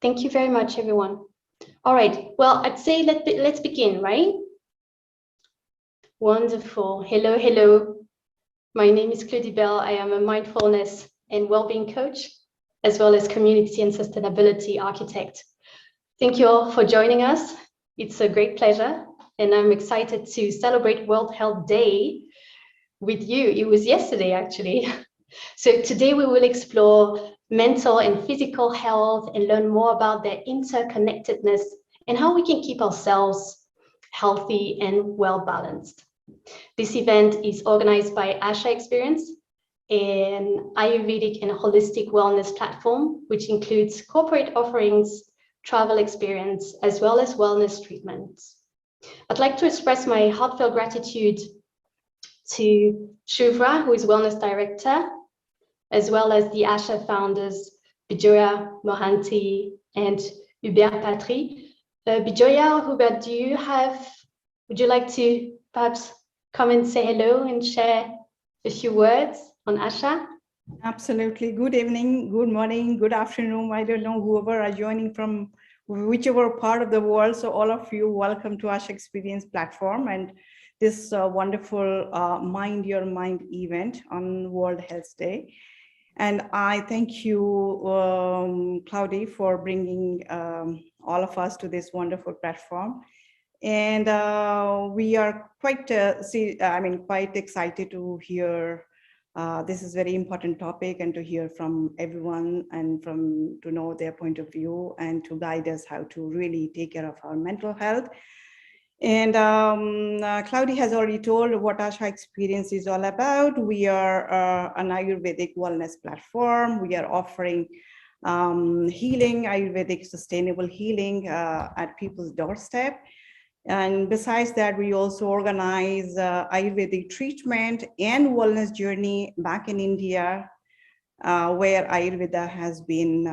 Thank you very much, everyone. All right, well, I'd say let's begin, right? Wonderful. Hello, hello. My name is Claudie Bell. I am a mindfulness and well-being coach, as well as community and sustainability architect. Thank you all for joining us. It's a great pleasure, and I'm excited to celebrate World Health Day with you. It was yesterday, actually. So today we will explore mental and physical health and learn more about their interconnectedness and how we can keep ourselves healthy and well-balanced. This event is organized by Asha Experience, an Ayurvedic and holistic wellness platform, which includes corporate offerings, travel experience, as well as wellness treatments. I'd like to express my heartfelt gratitude to Shuvra, who is Wellness Director, as well as the Asha founders, Bijoya Mohanty and Hubert Patry. Bijoya or Hubert, would you like to perhaps come and say hello and share a few words on Asha? Absolutely. Good evening, good morning, good afternoon. I don't know whoever are joining from whichever part of the world. So all of you, welcome to Asha Experience platform and this wonderful Mind Your Mind event on World Health Day. And I thank you, Claudie, for bringing all of us to this wonderful platform. And we are quite excited to hear. This is a very important topic, and to hear from everyone and to know their point of view and to guide us how to really take care of our mental health. And Claudie has already told what Asha Experience is all about. We are an Ayurvedic wellness platform. We are offering healing, Ayurvedic sustainable healing at people's doorstep. And besides that, we also organize Ayurvedic treatment and wellness journey back in India, where Ayurveda has been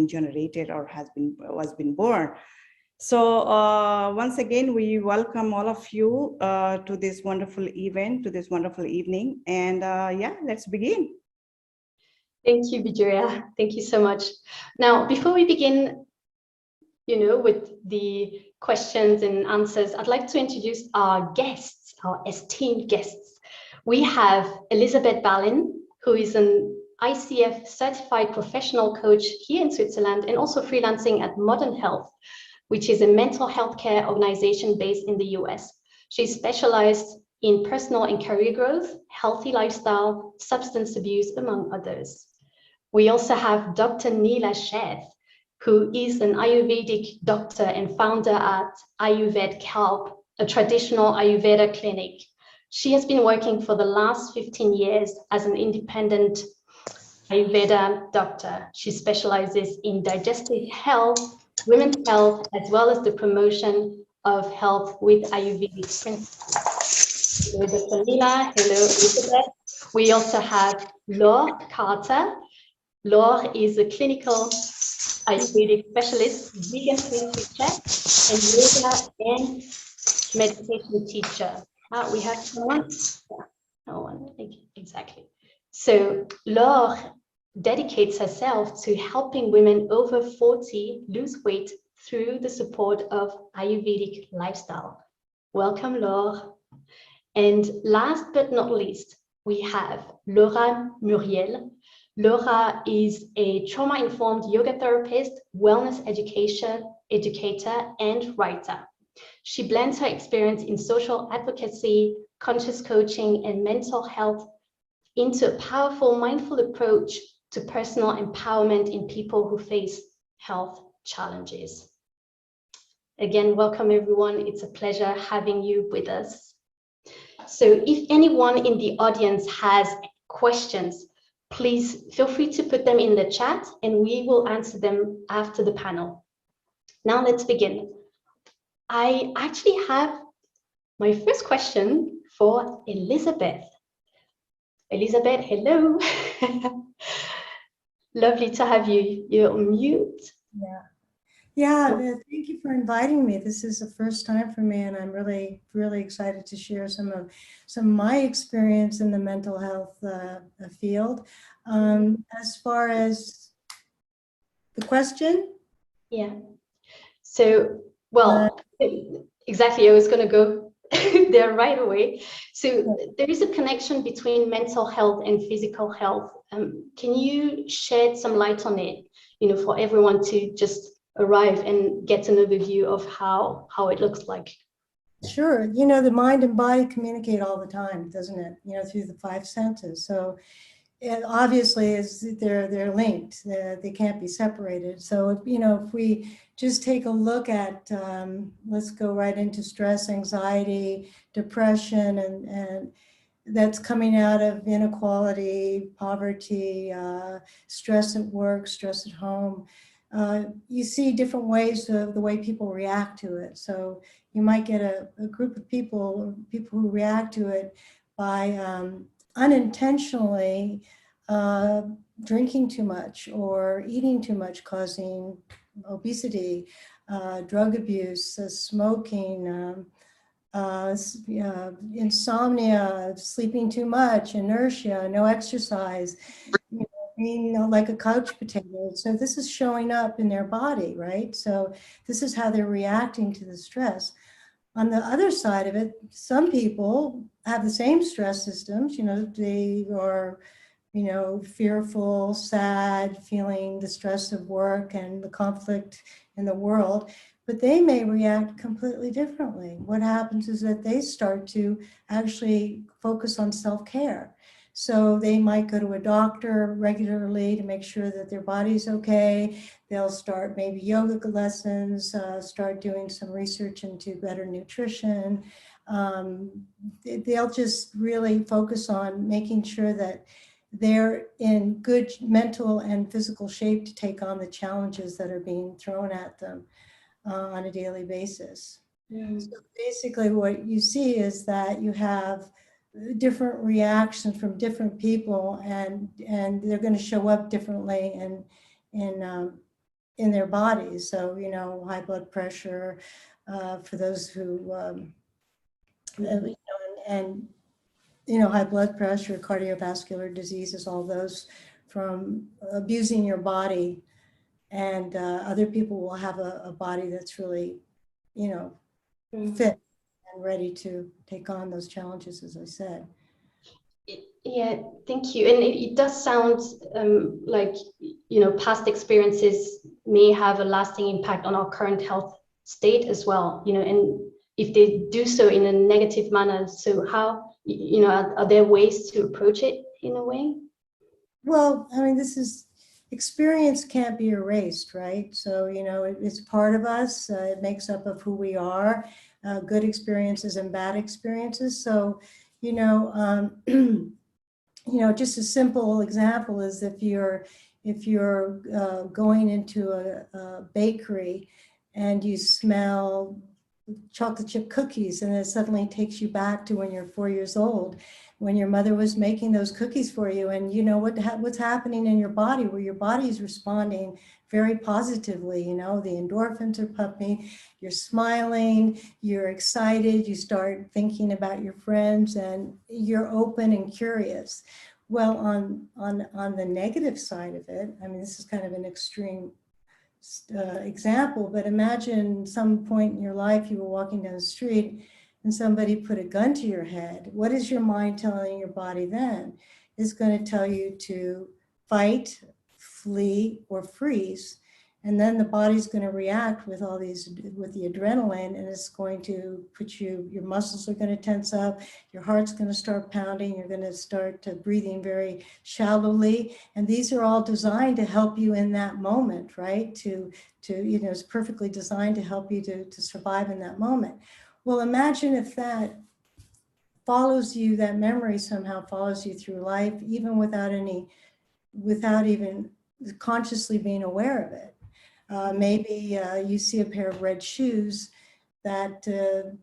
generated or was born. So once again, we welcome all of you to this wonderful event, to this wonderful evening, and yeah, let's begin. Thank you, Bijoya. Thank you so much. Now, before we begin, with the questions and answers, I'd like to introduce our guests, our esteemed guests. We have Elisabeth Ballin, who is an ICF certified professional coach here in Switzerland and also freelancing at Modern Health, which is a mental health care organization based in the US. She's specialized in personal and career growth, healthy lifestyle, substance abuse, among others. We also have Dr. Neela Sheth, who is an Ayurvedic doctor and founder at Ayurved Kalp, a traditional Ayurveda clinic. She has been working for the last 15 years as an independent Ayurveda doctor. She specializes in digestive health, women's health, as well as the promotion of health with Ayurvedic principles. Hello, Dr. Neela. Hello, Elisabeth. We also have Laure Carter. Laure is a clinical Ayurvedic specialist, vegan food teacher, and yoga and meditation teacher. We have someone? Yeah, no one, exactly. So Laure dedicates herself to helping women over 40 lose weight through the support of Ayurvedic lifestyle. Welcome, Laure. And last but not least, we have Laura Muriel. Laura is a trauma-informed yoga therapist, wellness educator, and writer. She blends her experience in social advocacy, conscious coaching, and mental health into a powerful, mindful approach to personal empowerment in people who face health challenges. Again, welcome everyone. It's a pleasure having you with us. So if anyone in the audience has questions, please feel free to put them in the chat and we will answer them after the panel. Now let's begin. I actually have my first question for Elisabeth. Elisabeth, hello. Lovely to have you. You're on mute. Yeah, thank you for inviting me. This is the first time for me, and I'm really, really excited to share some of my experience in the mental health field. As far as the question? Yeah. So, well, exactly. I was going to go there right away. So there is a connection between mental health and physical health. Can you shed some light on it, for everyone to just arrive and get an overview of how it looks like? Sure. The mind and body communicate all the time, doesn't it? Through the five senses. So it obviously they're linked. They can't be separated. So if we just take a look at, let's go right into stress, anxiety, depression, and that's coming out of inequality, poverty, stress at work, stress at home. You see different ways of the way people react to it. So you might get a group of people who react to it by unintentionally drinking too much or eating too much, causing obesity, drug abuse, smoking, insomnia, sleeping too much, inertia, no exercise, being like a couch potato. So this is showing up in their body, right? So this is how they're reacting to the stress. On the other side of it, some people have the same stress systems, they are, fearful, sad, feeling the stress of work and the conflict in the world, but they may react completely differently. What happens is that they start to actually focus on self-care. So they might go to a doctor regularly to make sure that their body's okay. They'll start maybe yoga lessons, start doing some research into better nutrition. They'll just really focus on making sure that they're in good mental and physical shape to take on the challenges that are being thrown at them on a daily basis. So basically what you see is that you have different reactions from different people, and they're going to show up differently in their bodies. So high blood pressure for those who and high blood pressure, cardiovascular diseases, all those from abusing your body. And other people will have a body that's really fit and ready to take on those challenges, as I said. Yeah, thank you. And it does sound like, past experiences may have a lasting impact on our current health state as well, and if they do so in a negative manner, so how, are there ways to approach it in a way? Well, I mean, experience can't be erased, right? So, it's part of us. It makes up of who we are, good experiences and bad experiences. So, just a simple example is if you're going into a bakery and you smell chocolate chip cookies, and it suddenly takes you back to when you're 4 years old, when your mother was making those cookies for you, and what's happening in your body, where your body is responding very positively. The endorphins are pumping, you're smiling, you're excited, you start thinking about your friends, and you're open and curious. Well, on the negative side of it, I mean, this is kind of an extreme example, but imagine some point in your life you were walking down the street and somebody put a gun to your head. What is your mind telling your body then? It's going to tell you to fight, flee, or freeze. And then the body's going to react with with the adrenaline, and it's going to your muscles are going to tense up, your heart's going to start pounding, you're going to start breathing very shallowly. And these are all designed to help you in that moment, right? It's perfectly designed to help you to survive in that moment. Well, imagine if that memory somehow follows you through life, even without even consciously being aware of it. Maybe you see a pair of red shoes that the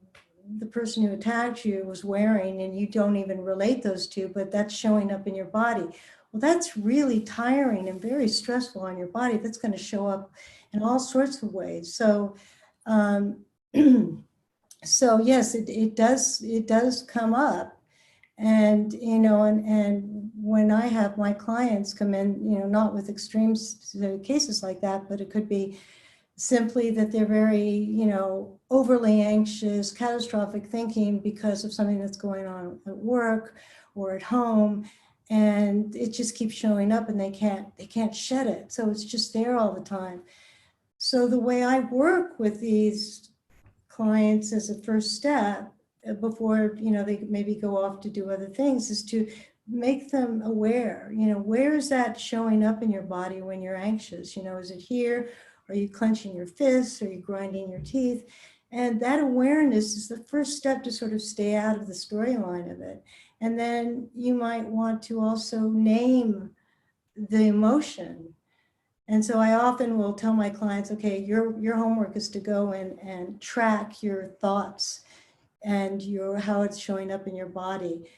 person who attacked you was wearing, and you don't even relate those two, but that's showing up in your body. Well, that's really tiring and very stressful on your body. That's going to show up in all sorts of ways. So, so yes, it does come up. And, and when I have my clients come in, not with extreme cases like that, but it could be simply that they're very, overly anxious, catastrophic thinking because of something that's going on at work or at home. And it just keeps showing up and they can't shed it. So it's just there all the time. So the way I work with these clients as a first step before, they maybe go off to do other things is to make them aware, where is that showing up in your body when you're anxious? Is it here? Are you clenching your fists? Are you grinding your teeth? And that awareness is the first step to sort of stay out of the storyline of it. And then you might want to also name the emotion. And so I often will tell my clients, okay, your homework is to go in and track your thoughts and how it's showing up in your body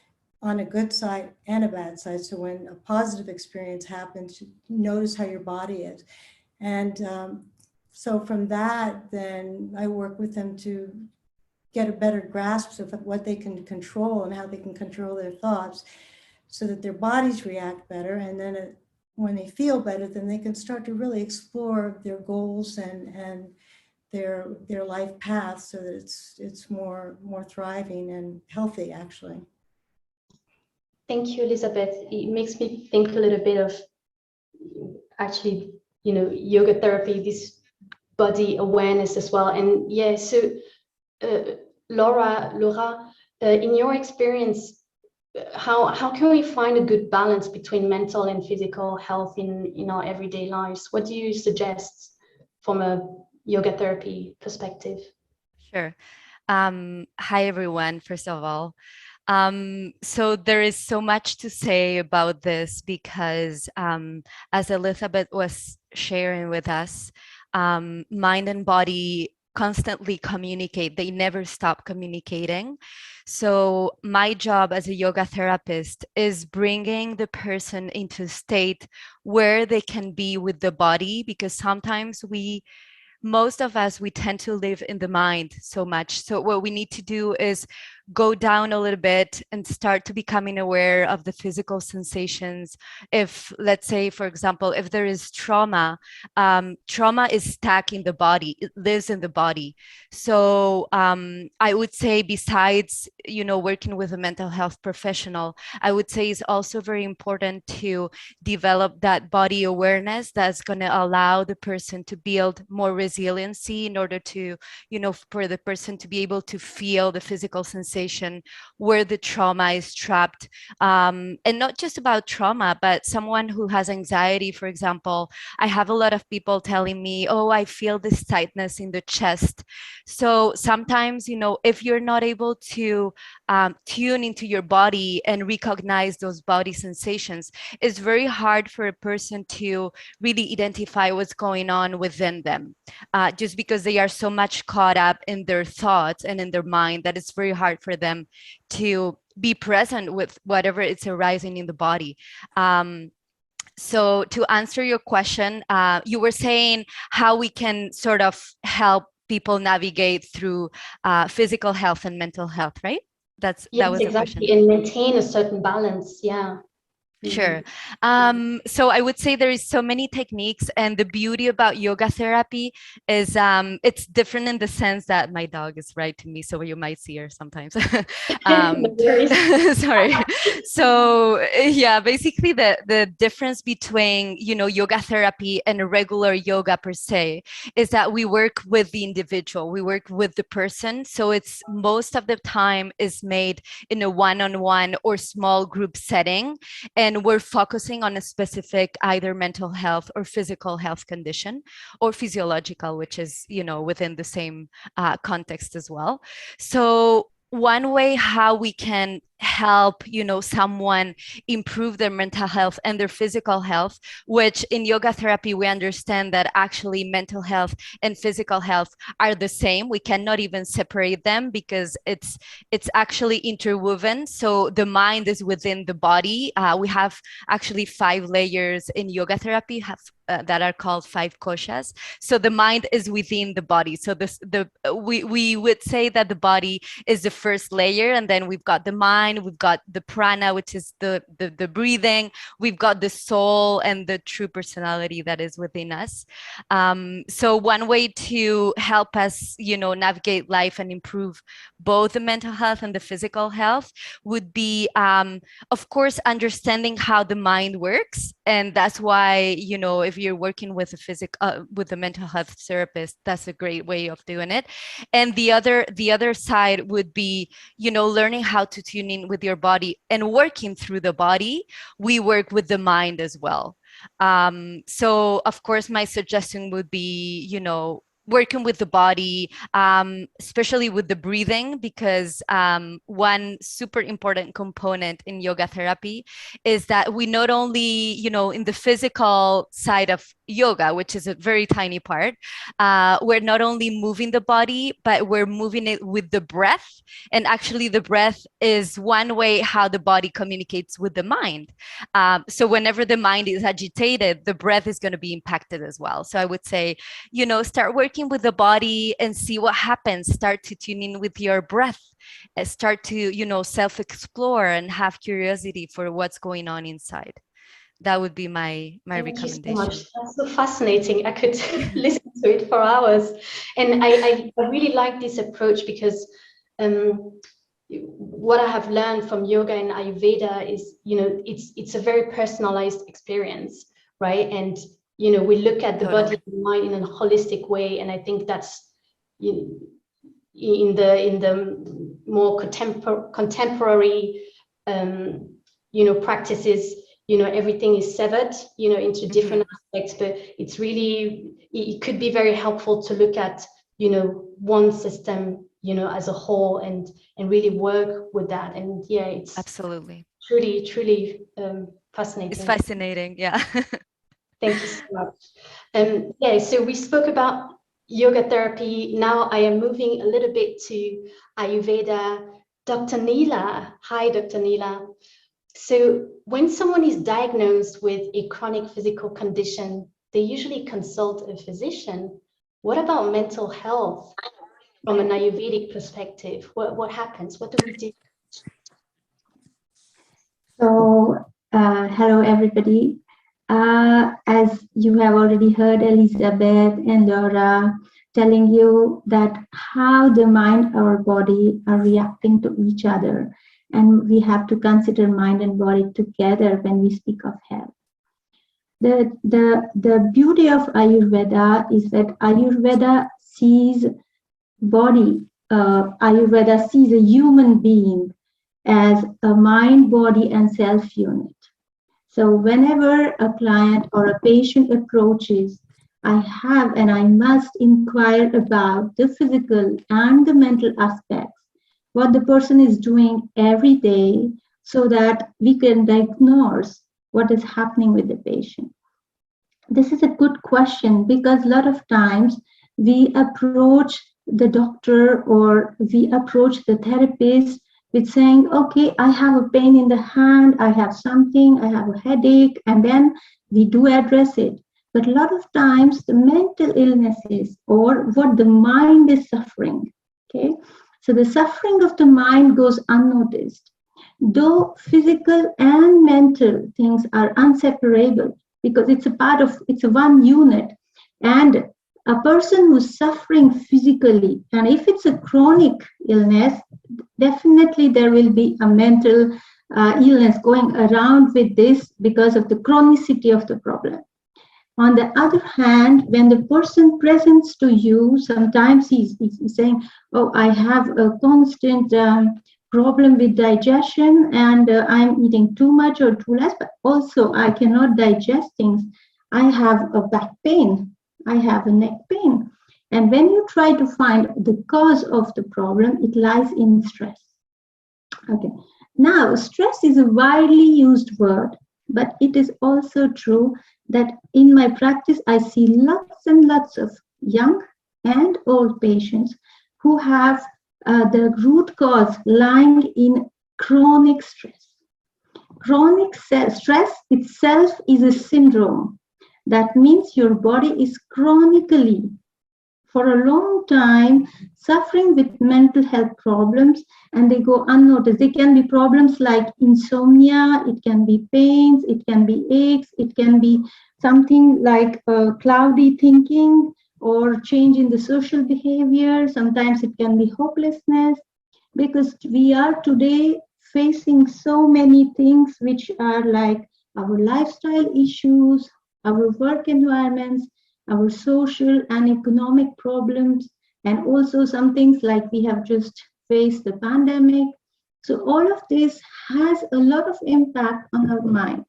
on a good side and a bad side. So when a positive experience happens, notice how your body is. And so from that, then I work with them to get a better grasp of what they can control and how they can control their thoughts so that their bodies react better. And then when they feel better, then they can start to really explore their goals and their life path so that it's more thriving and healthy, actually. Thank you, Elizabeth. It makes me think a little bit of actually, yoga therapy, this body awareness as well. And yeah, so Laura, in your experience, how can we find a good balance between mental and physical health in our everyday lives? What do you suggest from a yoga therapy perspective? Sure. Hi, everyone, first of all. So there is so much to say about this because as Elizabeth was sharing with us, mind and body constantly communicate. They never stop communicating. So my job as a yoga therapist is bringing the person into a state where they can be with the body, because sometimes most of us, we tend to live in the mind so much. So what we need to do is go down a little bit and start to becoming aware of the physical sensations. If, let's say, for example, if there is trauma, trauma is stuck in the body, it lives in the body. So I would say, besides, working with a mental health professional, I would say it's also very important to develop that body awareness that's going to allow the person to build more resiliency in order to, for the person to be able to feel the physical sensation where the trauma is trapped. And not just about trauma, but someone who has anxiety, for example. I have a lot of people telling me, oh, I feel this tightness in the chest. So sometimes, if you're not able to tune into your body and recognize those body sensations, it's very hard for a person to really identify what's going on within them, just because they are so much caught up in their thoughts and in their mind that it's very hard for them to be present with whatever is arising in the body. So to answer your question, you were saying how we can sort of help people navigate through physical health and mental health, right? That was the question. And maintain a certain balance. Yeah. Sure. So I would say there is so many techniques, and the beauty about yoga therapy is it's different in the sense that my dog is right to me, so you might see her sometimes. Sorry. So yeah, basically the difference between yoga therapy and regular yoga per se is that we work with the individual, we work with the person. So it's most of the time is made in a one-on-one or small group setting, and we're focusing on a specific either mental health or physical health condition, or physiological, which is, within the same context as well. So one way how we can help someone improve their mental health and their physical health, which in yoga therapy we understand that actually mental health and physical health are the same. We cannot even separate them because it's actually interwoven. So the mind is within the body. We have actually 5 layers in yoga therapy. that are called 5 koshas. So the mind is within the body. So we would say that the body is the first layer, and then we've got the mind, we've got the prana, which is the breathing, we've got the soul and the true personality that is within us. So one way to help us, navigate life and improve both the mental health and the physical health would be, of course, understanding how the mind works. And that's why, if you're working with with a mental health therapist, that's a great way of doing it. And the other side would be, learning how to tune in with your body, and working through the body, we work with the mind as well. So of course, my suggestion would be, working with the body, especially with the breathing, because one super important component in yoga therapy is that we not only, in the physical side of yoga, which is a very tiny part, we're not only moving the body, but we're moving it with the breath. And actually the breath is one way how the body communicates with the mind. So whenever the mind is agitated, the breath is going to be impacted as well. So I would say, start working with the body and see what happens. Start to tune in with your breath. Start to, self-explore and have curiosity for what's going on inside. That would be my recommendation. Thank you so much. That's so fascinating. I could listen to it for hours. And I really like this approach because what I have learned from yoga and Ayurveda is, it's a very personalized experience, right? And, we look at the body and mind in a holistic way. And I think that's in the more contemporary, practices, everything is severed, into different aspects, but it's really, it could be very helpful to look at, one system, as a whole and really work with that. And yeah, it's absolutely truly fascinating. It's fascinating. Yeah. Thank you so much. Yeah, so we spoke about yoga therapy. Now I am moving a little bit to Ayurveda. Dr. Neela. Hi, Dr. Neela. So when someone is diagnosed with a chronic physical condition, they usually consult a physician. What about mental health from an Ayurvedic perspective? What happens? What do we do? So, hello, everybody. As you have already heard Elizabeth and Laura telling you that how the mind, our body are reacting to each other. And we have to consider mind and body together when we speak of health. The beauty of Ayurveda is that Ayurveda sees body, Ayurveda sees a human being as a mind, body, and self unit. So whenever a client or a patient approaches, I have and I must inquire about the physical and the mental aspects, what the person is doing every day, so that we can diagnose what is happening with the patient. This is a good question because a lot of times we approach the doctor or we approach the therapist with saying, okay, I have a pain in the hand, I have something, I have a headache, and then we do address it. But a lot of times the mental illnesses or what the mind is suffering, okay? So the suffering of the mind goes unnoticed. Though physical and mental things are inseparable because it's a one unit. And a person who's suffering physically, and if it's a chronic illness, definitely there will be a mental illness going around with this because of the chronicity of the problem. On the other hand, when the person presents to you, sometimes he's saying, oh, I have a constant problem with digestion and I'm eating too much or too less, but also I cannot digest things. I have a back pain. I have a neck pain. And when you try to find the cause of the problem, it lies in stress. Okay. Now, stress is a widely used word, but it is also true that in my practice, I see lots and lots of young and old patients who have the root cause lying in chronic stress. Chronic stress itself is a syndrome. That means your body is chronically, for a long time, suffering with mental health problems, and they go unnoticed. They can be problems like insomnia, it can be pains, it can be aches, it can be something like cloudy thinking or change in the social behavior. Sometimes it can be hopelessness, because we are today facing so many things which are like our lifestyle issues, our work environments, our social and economic problems, and also some things like we have just faced the pandemic. So all of this has a lot of impact on our mind.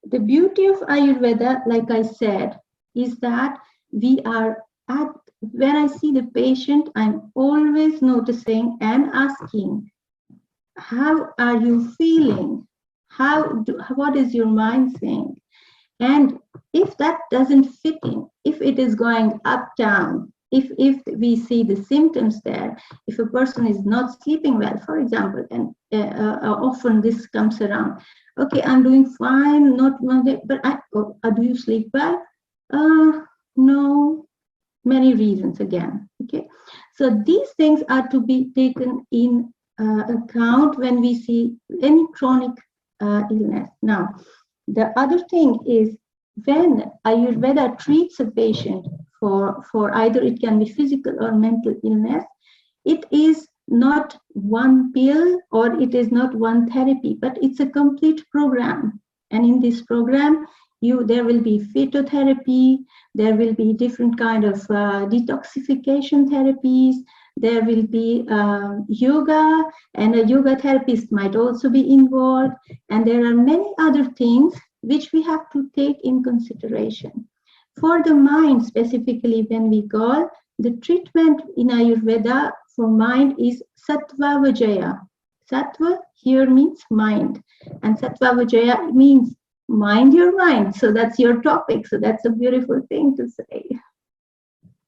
The beauty of Ayurveda, like I said, is that we are at, when I see the patient, I'm always noticing and asking, how are you feeling? What is your mind saying? And if that doesn't fit in, if it is going up, down, if we see the symptoms there, if a person is not sleeping well, for example, and often this comes around, okay, I'm doing fine, not one day, but do you sleep well? No, many reasons again, okay? So these things are to be taken in account when we see any chronic illness. Now, the other thing is, when Ayurveda treats a patient for either it can be physical or mental illness, it is not one pill or it is not one therapy, but it's a complete program. And in this program, there will be phytotherapy, there will be different kind of detoxification therapies, there will be yoga, and a yoga therapist might also be involved. And there are many other things which we have to take in consideration. For the mind, specifically, when we call the treatment in Ayurveda for mind is Sattva Vijaya. Sattva here means mind, and Sattva Vijaya means mind your mind. So that's your topic. So that's a beautiful thing to say.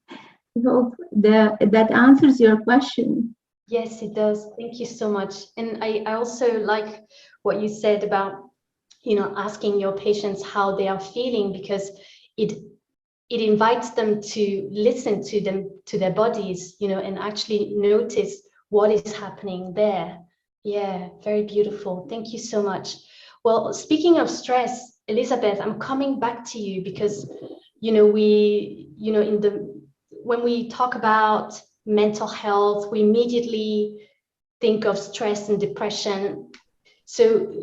I hope that answers your question. Yes, it does. Thank you so much. And I also like what you said about, asking your patients how they are feeling, because it invites them to listen to their bodies, and actually notice what is happening there. Yeah, very beautiful. Thank you so much. Well, speaking of stress, Elizabeth, I'm coming back to you because, when we talk about mental health, we immediately think of stress and depression. So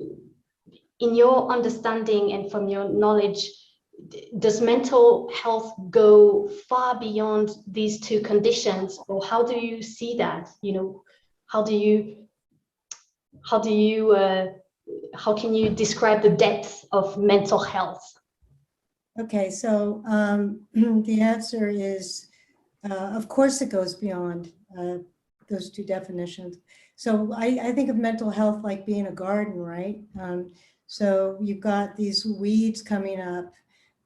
in your understanding and from your knowledge, does mental health go far beyond these two conditions, or how do you see that? How can you describe the depth of mental health? Okay, so the answer is, of course, it goes beyond those two definitions. So I think of mental health like being a garden, right? So you've got these weeds coming up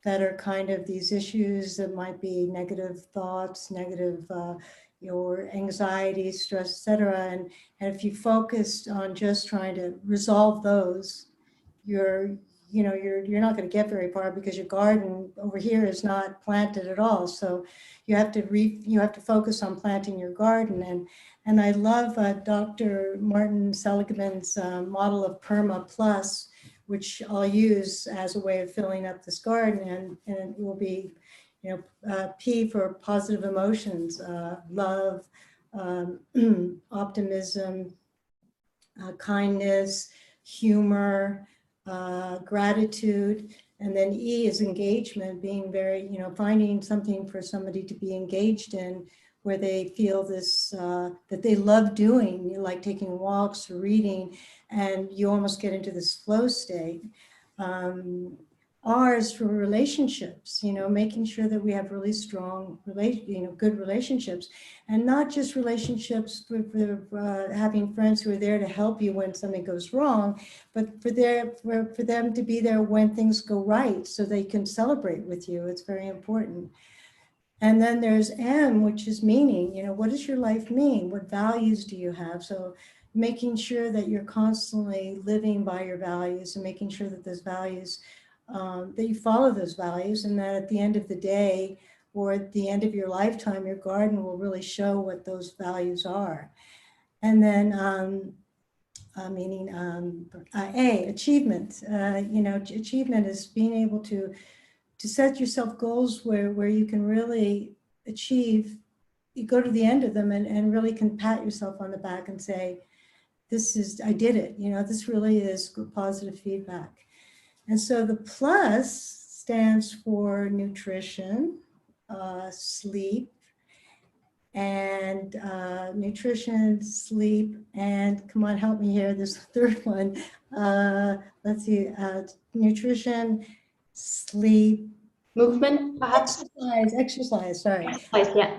that are kind of these issues that might be negative thoughts, negative your anxiety, stress, etc. And if you focused on just trying to resolve those, you're not going to get very far, because your garden over here is not planted at all. So you have to focus on planting your garden. And I love Dr. Martin Seligman's model of Perma Plus, which I'll use as a way of filling up this garden, and it will be, P for positive emotions, love, optimism, kindness, humor, gratitude, and then E is engagement, being very, finding something for somebody to be engaged in where they feel this, that they love doing, like taking walks or reading, and you almost get into this flow state. R is for relationships, making sure that we have really strong, good relationships, and not just relationships with having friends who are there to help you when something goes wrong, but for them to be there when things go right, so they can celebrate with you. It's very important. And then there's M, which is meaning. What does your life mean? What values do you have? So making sure that you're constantly living by your values and making sure that those values that you follow those values, and that at the end of the day or at the end of your lifetime, your garden will really show what those values are. And then achievement. Achievement is being able to set yourself goals where you can really achieve. You go to the end of them and really can pat yourself on the back and say, I did it. This really is good, positive feedback. And so the plus stands for nutrition, sleep, and nutrition, sleep, and come on, help me here. There's a third one. Let's see, nutrition, sleep, Movement, perhaps? exercise, sorry. Exercise, yeah.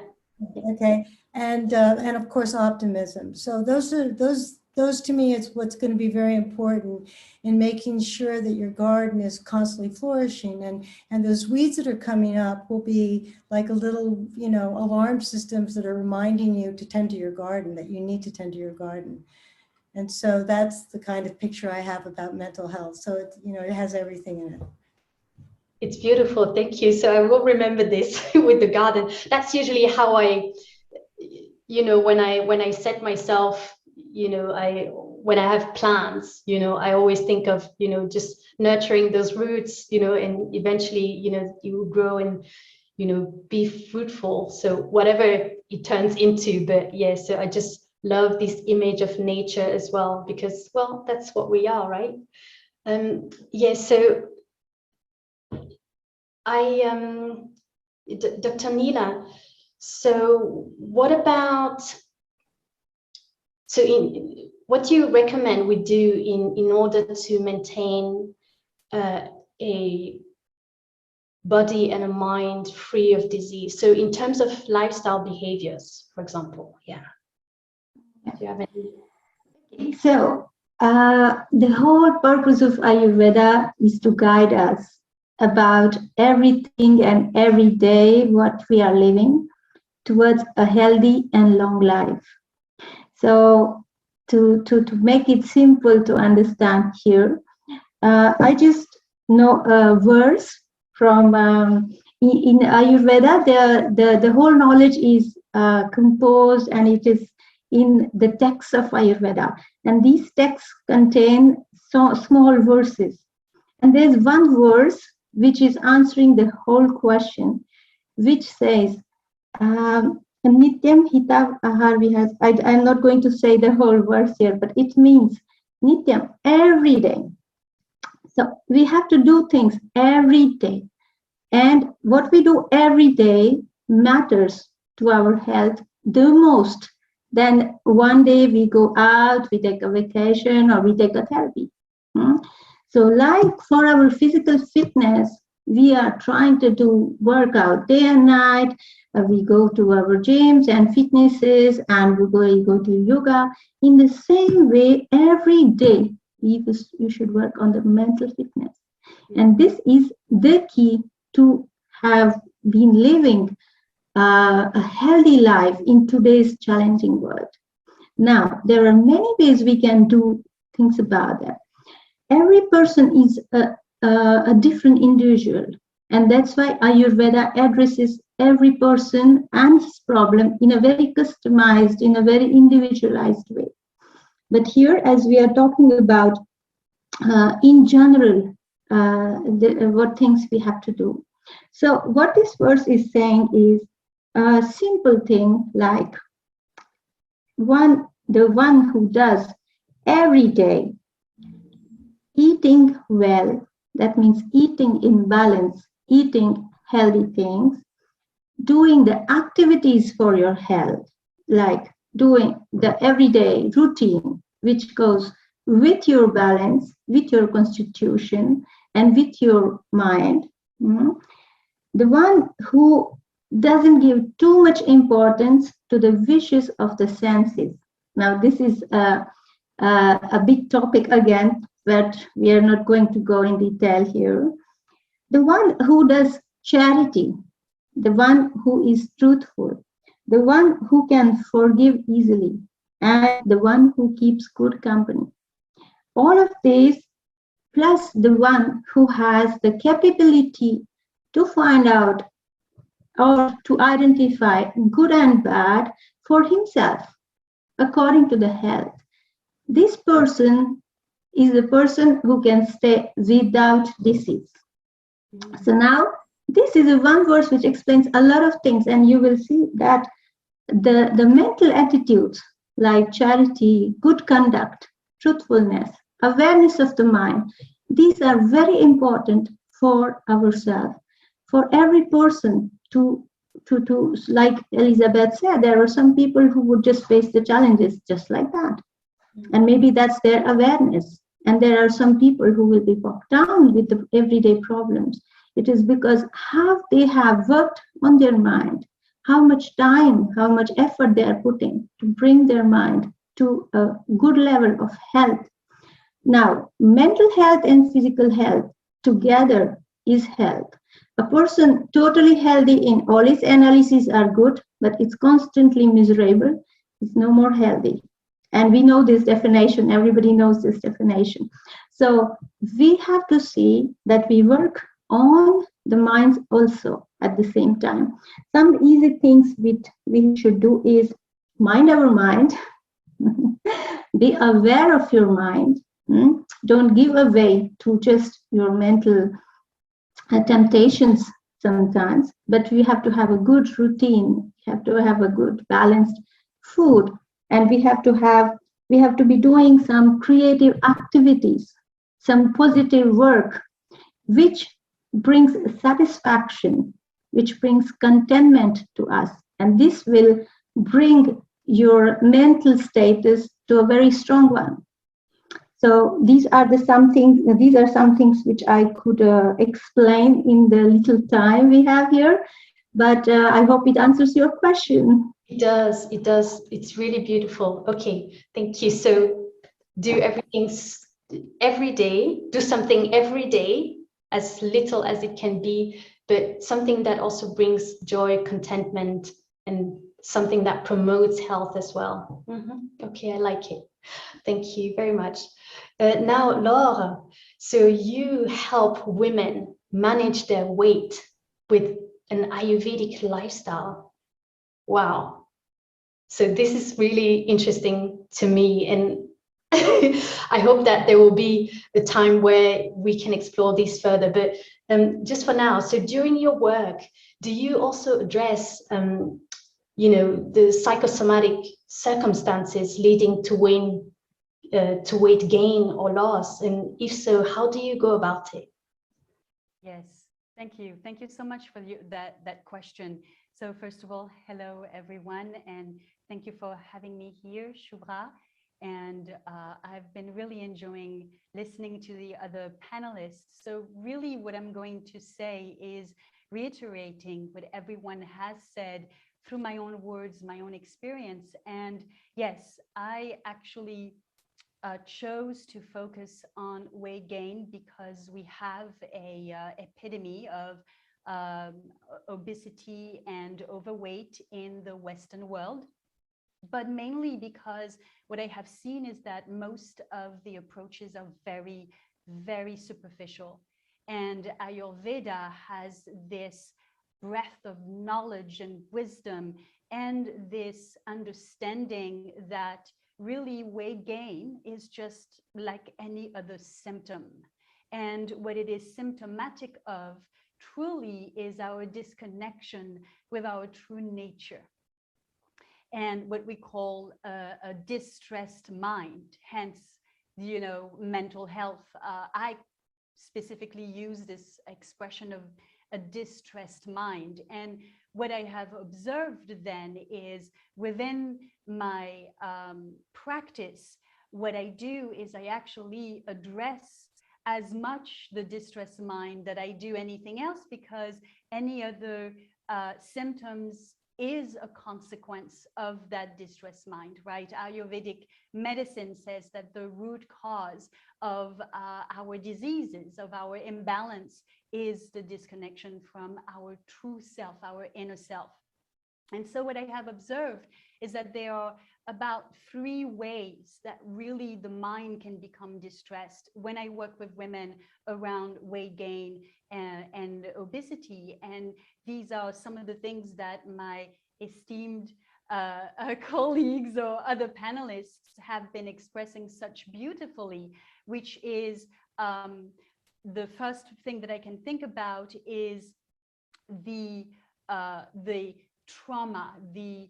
Okay, and of course optimism. So those to me is what's going to be very important in making sure that your garden is constantly flourishing, and those weeds that are coming up will be like a little alarm systems that are reminding you to tend to your garden, that you need to tend to your garden. And so that's the kind of picture I have about mental health. So it has everything in it. It's beautiful, thank you. So I will remember this with the garden. That's usually how I, when I set myself, when I have plants, I always think of, just nurturing those roots, and eventually, you will grow and, be fruitful. So whatever it turns into, but yeah, so I just love this image of nature as well, because, well, that's what we are, right? Yeah, so Dr. Neela, so what about, what do you recommend we do in order to maintain a body and a mind free of disease? So in terms of lifestyle behaviors, for example, yeah. Do you have any? So the whole purpose of Ayurveda is to guide us about everything and every day what we are living towards a healthy and long life. So to make it simple to understand here, I just know a verse from in Ayurveda. The whole knowledge is composed, and it is in the texts of Ayurveda, and these texts contain small verses, and there's one verse which is answering the whole question, which says Nityam hitav ahar vihas. I'm not going to say the whole verse here, but it means Nityam, every day. So we have to do things every day, and what we do every day matters to our health the most. Then one day we go out, we take a vacation, or we take a therapy. So like for our physical fitness, we are trying to do workout day and night. We go to our gyms and fitnesses, and we go to yoga. In the same way, every day, you should work on the mental fitness. And this is the key to have been living a healthy life in today's challenging world. Now, there are many ways we can do things about that. Every person is a different individual, and that's why Ayurveda addresses every person and his problem in a very customized, in a very individualized way. But here, as we are talking about in general, what things we have to do. So what this verse is saying is a simple thing like the one who does every day eating well, that means eating in balance, eating healthy things, doing the activities for your health, like doing the everyday routine, which goes with your balance, with your constitution, and with your mind. The one who doesn't give too much importance to the wishes of the senses. Now, this is a big topic again, but we are not going to go in detail here. The one who does charity, the one who is truthful, the one who can forgive easily, and the one who keeps good company. All of these plus the one who has the capability to find out or to identify good and bad for himself according to the health. This person is the person who can stay without disease. So now this is a one verse which explains a lot of things, and you will see that the mental attitudes like charity, good conduct, truthfulness, awareness of the mind, these are very important for ourselves, for every person to like Elizabeth said, there are some people who would just face the challenges just like that. And maybe that's their awareness. And there are some people who will be bogged down with the everyday problems. It is because how they have worked on their mind, how much time, how much effort they are putting to bring their mind to a good level of health. Now, mental health and physical health together is health. A person totally healthy in all his analyses are good, but it's constantly miserable, is no more healthy. And we know this definition, everybody knows this definition. So we have to see that we work on the minds also at the same time. Some easy things which we should do is mind our mind, be aware of your mind, don't give away to just your mental temptations sometimes, but we have to have a good routine, we have to have a good balanced food, and we have to be doing some creative activities, some positive work, which brings satisfaction, which brings contentment to us, and this will bring your mental status to a very strong one. So these are some things which I could explain in the little time we have here, but I hope it answers your question. It does. It's really beautiful. Okay, thank you. So do everything every day, do something every day, as little as it can be, but something that also brings joy, contentment, and something that promotes health as well. Okay, I like it. Thank you very much. Now, Laura, so you help women manage their weight with an Ayurvedic lifestyle. Wow. So this is really interesting to me, and I hope that there will be a time where we can explore this further. But just for now, so during your work, do you also address the psychosomatic circumstances leading to weight gain or loss? And if so, how do you go about it? Yes, thank you. Thank you so much for that question. So first of all, hello everyone, and thank you for having me here, Shubhra. And I've been really enjoying listening to the other panelists. So really what I'm going to say is reiterating what everyone has said through my own words, my own experience. And yes, I actually chose to focus on weight gain because we have a epidemic of obesity and overweight in the Western world, but mainly because what I have seen is that most of the approaches are very, very superficial. And Ayurveda has this breadth of knowledge and wisdom and this understanding that really weight gain is just like any other symptom. And what it is symptomatic of truly is our disconnection with our true nature and what we call a distressed mind, hence, mental health. I specifically use this expression of a distressed mind. And what I have observed then is within my practice, what I do is I actually address as much the distressed mind that I do anything else, because any other symptoms is a consequence of that distressed mind, right? Ayurvedic medicine says that the root cause of our diseases, of our imbalance, is the disconnection from our true self, our inner self. And so what I have observed is that there are about 3 ways that really the mind can become distressed when I work with women around weight gain and obesity. And these are some of the things that my esteemed colleagues or other panelists have been expressing such beautifully, which is the first thing that I can think about is the trauma, the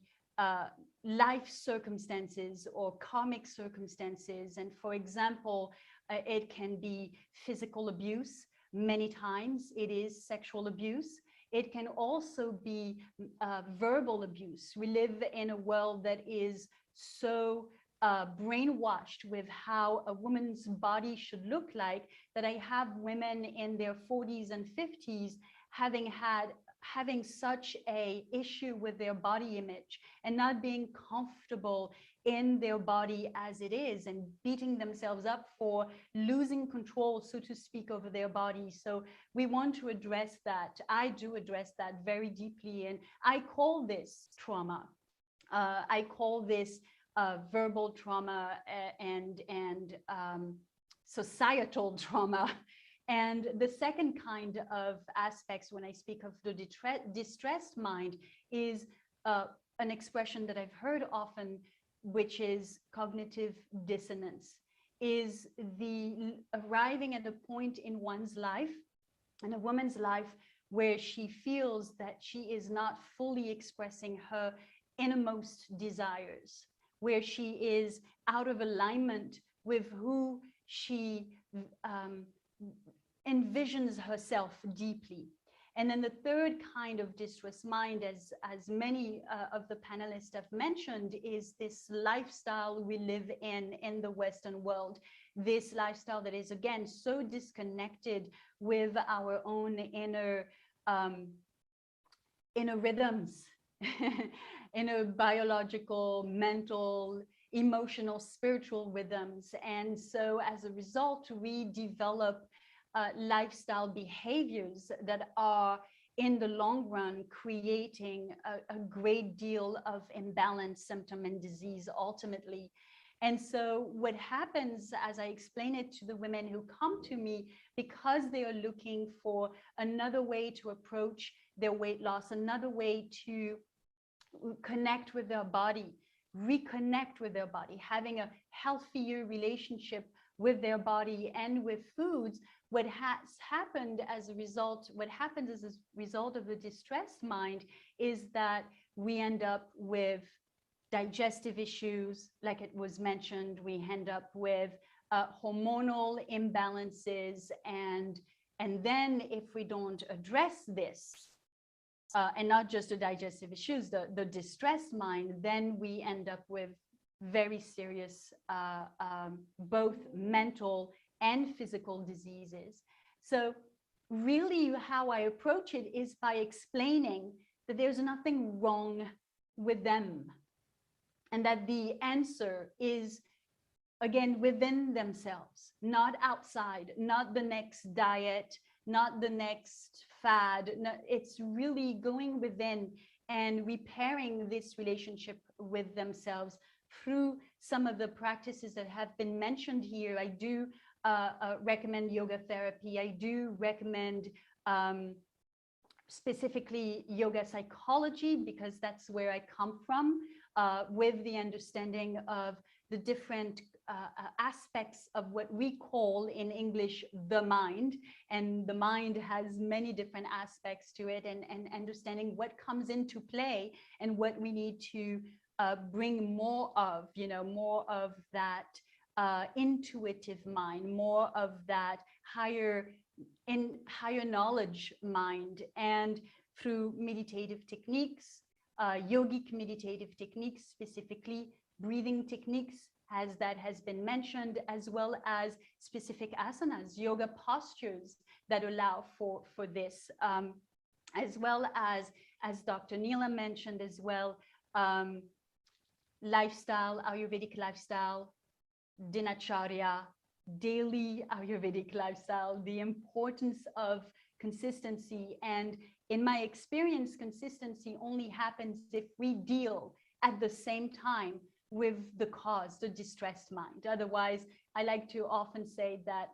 life circumstances or karmic circumstances. And for example, it can be physical abuse. Many times it is sexual abuse. It can also be verbal abuse. We live in a world that is so brainwashed with how a woman's body should look like, that I have women in their 40s and 50s having such a issue with their body image and not being comfortable in their body as it is, and beating themselves up for losing control, so to speak, over their body. So we want to address that. I do address that very deeply, and I call this trauma. I call this verbal trauma and societal trauma. And the second kind of aspects when I speak of the distressed mind is an expression that I've heard often, which is cognitive dissonance, is the arriving at a point in one's life, in a woman's life, where she feels that she is not fully expressing her innermost desires, where she is out of alignment with who she envisions herself deeply. And then the third kind of distressed mind, as many of the panelists have mentioned, is this lifestyle we live in the Western world. This lifestyle that is, again, so disconnected with our own inner rhythms, inner biological, mental, emotional, spiritual rhythms. And so as a result, we develop lifestyle behaviors that are in the long run creating a great deal of imbalance, symptom, and disease ultimately. And so what happens, as I explain it to the women who come to me, because they are looking for another way to approach their weight loss, another way to connect with their body, reconnect with their body, having a healthier relationship with their body and with foods, what has happened as a result, what happens as a result of the distressed mind is that we end up with digestive issues, like it was mentioned. We end up with hormonal imbalances, and then if we don't address this, and not just the digestive issues, the distressed mind, then we end up with very serious both mental and physical diseases. So really how I approach it is by explaining that there's nothing wrong with them, and that the answer is, again, within themselves, not outside, not the next diet, not the next fad. No, it's really going within and repairing this relationship with themselves through some of the practices that have been mentioned here. I do recommend yoga therapy. I do recommend specifically yoga psychology, because that's where I come from, with the understanding of the different aspects of what we call in English the mind. And the mind has many different aspects to it, and understanding what comes into play and what we need to bring more of, more of that intuitive mind, more of that higher knowledge mind. And through meditative techniques, yogic meditative techniques, specifically breathing techniques, as that has been mentioned, as well as specific asanas, yoga postures that allow for this, as well as Dr. Neela mentioned as well, lifestyle, Ayurvedic lifestyle, dinacharya, daily Ayurvedic lifestyle, the importance of consistency and in my experience, consistency only happens if we deal at the same time with the cause, the distressed mind. Otherwise, I like to often say that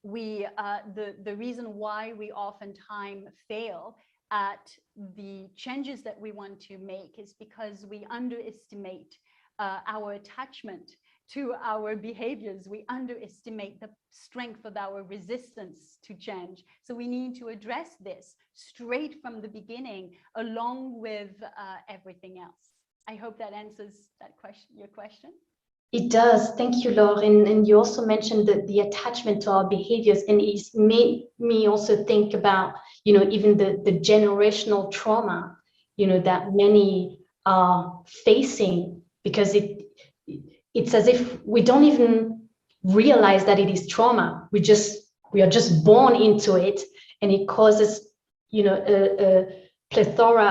the reason why we oftentimes fail at the changes that we want to make is because we underestimate our attachment to our behaviors. We underestimate the strength of our resistance to change. So we need to address this straight from the beginning, along with everything else. I hope that answers that question, your question. It does. Thank you, Laure. And you also mentioned the attachment to our behaviors, and it made me also think about, even the generational trauma, that many are facing, because it's as if we don't even realize that it is trauma. We are just born into it, and it causes, a plethora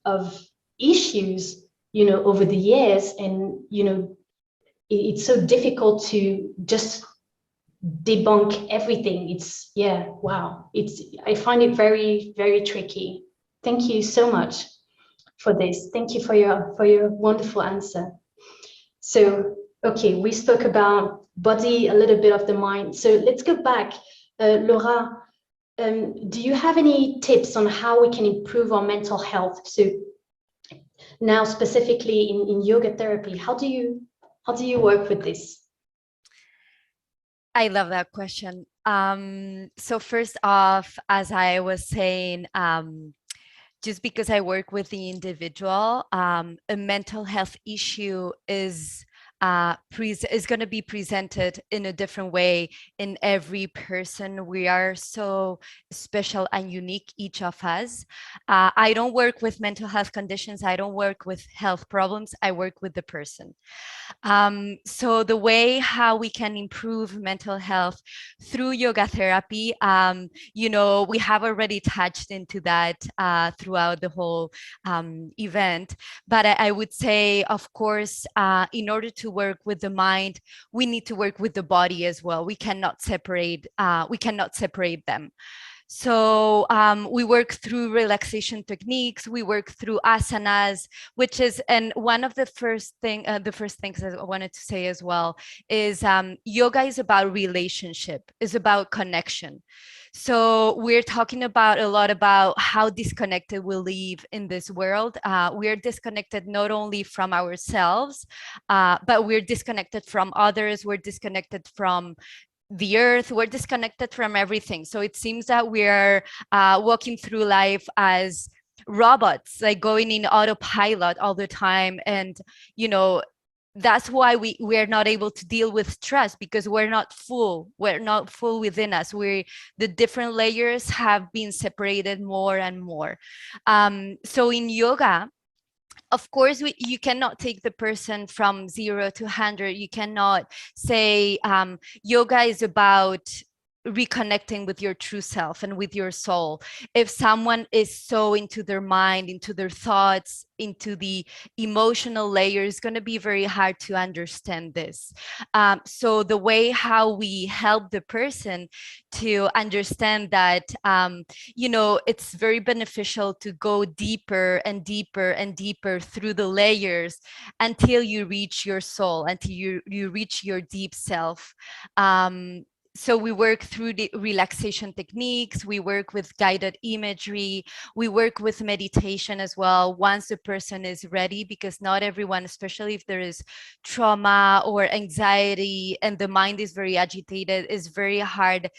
of issues, over the years, and it's so difficult to just debunk everything. I find it very, very tricky. Thank you so much for this. Thank you for your wonderful answer. So, okay, we spoke about body, a little bit of the mind. So let's go back. Laura, do you have any tips on how we can improve our mental health? So now specifically in yoga therapy, how do you work with this? I love that question. So first off, as I was saying, just because I work with the individual, a mental health issue is going to be presented in a different way in every person. We are so special and unique, each of us. I don't work with mental health conditions. I don't work with health problems. I work with the person. So the way how we can improve mental health through yoga therapy, we have already touched into that throughout the whole event. But I would say, of course, in order to work with the mind, we need to work with the body as well. We cannot separate them. So we work through relaxation techniques, we work through asanas, and one of the first things I wanted to say as well is yoga is about relationship, is about connection. So we're talking a lot about how disconnected we live in this world. We're disconnected not only from ourselves, but we're disconnected from others. We're disconnected from the earth. We're disconnected from everything. So it seems that we're walking through life as robots, like going in autopilot all the time. And, that's why we're not able to deal with stress, because we're not full within us. The different layers have been separated more and more. So in yoga, of course, you cannot take the person from 0 to 100. You cannot say yoga is about reconnecting with your true self and with your soul. If someone is so into their mind, into their thoughts, into the emotional layer, it's going to be very hard to understand this. So the way how we help the person to understand that, it's very beneficial to go deeper and deeper and deeper through the layers until you reach your soul, until you reach your deep self. So we work through the relaxation techniques, we work with guided imagery, we work with meditation as well once the person is ready, because not everyone, especially if there is trauma or anxiety and the mind is very agitated, is very hard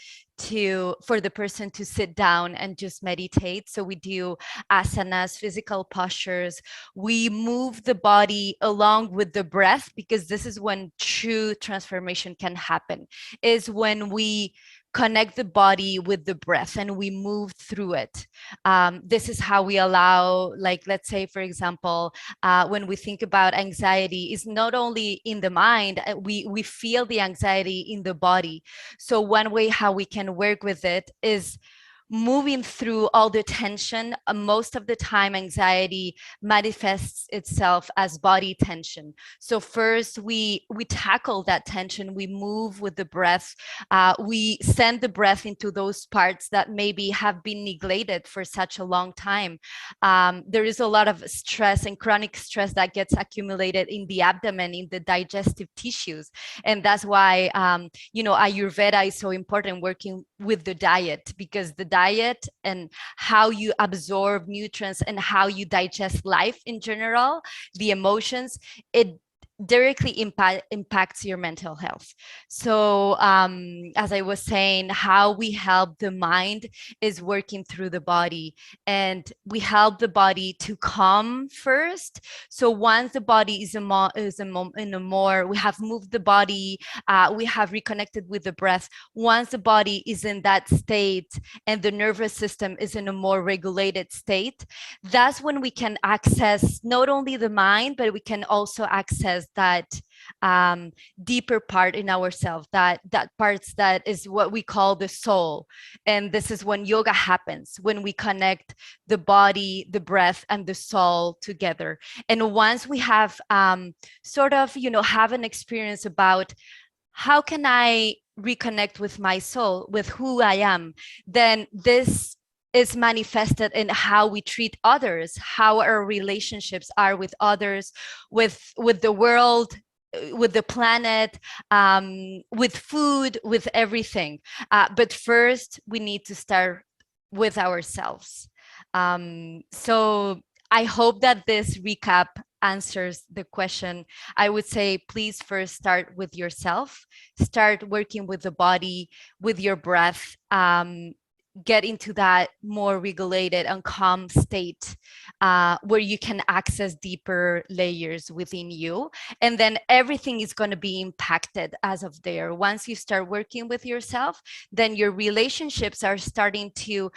for the person to sit down and just meditate. So we do asanas, physical postures. We move the body along with the breath, because this is when true transformation can happen, is when we connect the body with the breath and we move through it. This is how we allow, like, let's say, for example, when we think about anxiety, is not only in the mind, we feel the anxiety in the body. So one way how we can work with it is moving through all the tension. Most of the time, anxiety manifests itself as body tension. So first we tackle that tension, we move with the breath, we send the breath into those parts that maybe have been neglected for such a long time. There is a lot of stress and chronic stress that gets accumulated in the abdomen, in the digestive tissues. And that's why, Ayurveda is so important, working with the diet, because the diet and how you absorb nutrients and how you digest life in general, the emotions, it directly impacts your mental health. So as I was saying, how we help the mind is working through the body, and we help the body to calm first. So once the body is in a more, we have moved the body, we have reconnected with the breath. Once the body is in that state and the nervous system is in a more regulated state, that's when we can access not only the mind, but we can also access that deeper part in ourselves, that parts that is what we call the soul. And this is when yoga happens, when we connect the body, the breath, and the soul together. And once we have have an experience about how can I reconnect with my soul, with who I am, then this is manifested in how we treat others, how our relationships are with others, with the world, with the planet, with food, with everything. But first, we need to start with ourselves. So I hope that this recap answers the question. I would say, please first start with yourself, start working with the body, with your breath, get into that more regulated and calm state where you can access deeper layers within you. And then everything is going to be impacted as of there. Once you start working with yourself, then your relationships are starting to,